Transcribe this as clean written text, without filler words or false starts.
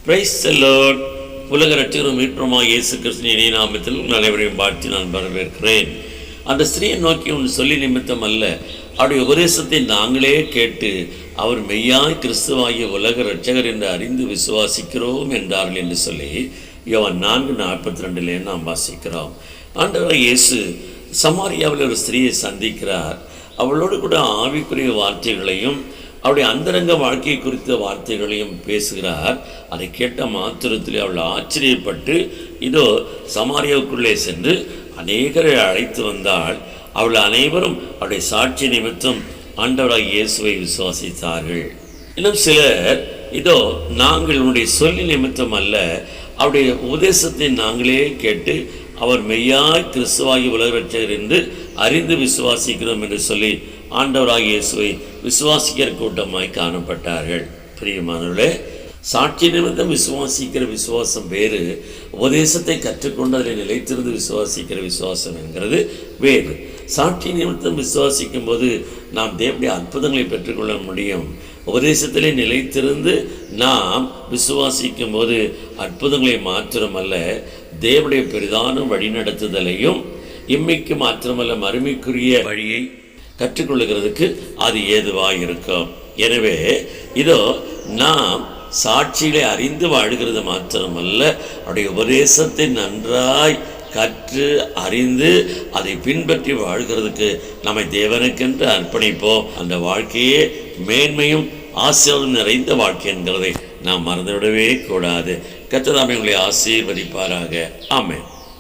Praise the Lord. உலக இரட்சகரும் மீட்பருமாகிய இயேசு கிறிஸ்துவின் இனிய நாமத்தில் உங்கள் அனைவரையும் வாழ்த்தி நான் வரவேற்கிறேன். அந்த ஸ்திரீயை நோக்கி ஒன்று சொல்லி நிமித்தம் அல்ல, அவருடைய உபதேசத்தை நாங்களே கேட்டு அவர் மெய்யாய் கிறிஸ்துவாகிய உலக இரட்சகர் என்று அறிந்து விசுவாசிக்கிறோம் என்றார்கள் என்று சொல்லி யோவான் 4:42 நாம் வாசிக்கிறோம். ஆண்டவர் இயேசு சமாரியாவில் ஒரு ஸ்திரீயை சந்திக்கிறார். அவளோடு கூட ஆவிக்குரிய வார்த்தைகளையும் அவருடைய அந்தரங்க வாழ்க்கை குறித்த வார்த்தைகளையும் பேசுகிறார். அதை கேட்ட மாத்திரத்தில் அவள் ஆச்சரியப்பட்டு இதோ சமாரியாவுக்குள்ளே சென்று அநேகரை அழைத்து வந்தாள். அவள் அனைவரும் அவருடைய சாட்சி நிமித்தம் ஆண்டவராகிய இயேசுவை விசுவாசித்தார்கள். இன்னும் சிலர் இதோ நாங்கள் உன்னுடைய சொல்லி நிமித்தம் அல்ல, அவருடைய உபதேசத்தை நாங்களே கேட்டு அவர் மெய்யாய் கிறிஸ்துவாகி உலக இரட்சகர் என்று அறிந்து விசுவாசிக்கிறோம் என்று சொல்லி ஆண்டவராகிய இயேசுவை விசுவாசிக்கிற கூட்டமாய் காணப்பட்டார்கள். பிரியமானவர்களே, சாட்சி நிமித்தம் விசுவாசிக்கிற விசுவாசம் வேறு, உபதேசத்தை கற்றுக்கொண்டு அதில் நிலைத்திருந்து விசுவாசிக்கிற விசுவாசம் என்கிறது வேறு. சாட்சி நிமித்தம் விசுவாசிக்கும் போது நாம் தேவனுடைய அற்புதங்களை பெற்றுக்கொள்ள முடியும். உபதேசத்திலே நிலைத்திருந்து நாம் விசுவாசிக்கும் போது அற்புதங்களை மாத்திரமல்ல, தேவனுடைய பெரிதான வழிநடத்துதலையும் இம்மைக்கு மாத்திரமல்ல மறுமைக்குரிய வழியை கற்றுக்கொள்ளுகிறதுக்கு அது ஏதுவாக இருக்கும். எனவே இதோ நாம் சாட்சிகளை அறிந்து வாழ்கிறது மாத்திரமல்ல, அவருடைய உபதேசத்தை நன்றாய் கற்று அறிந்து அதை பின்பற்றி வாழ்கிறதுக்கு நம்மை தேவனுக்கென்று அர்ப்பணிப்போம். அந்த வாழ்க்கையே மேன்மையும் ஆசீர்வாதம் நிறைந்த வாழ்க்கை என்கிறதை நாம் மறந்துவிடவே கூடாது. கர்த்தர் தாமே உங்களை ஆசீர்வதிப்பாராக. ஆமென்.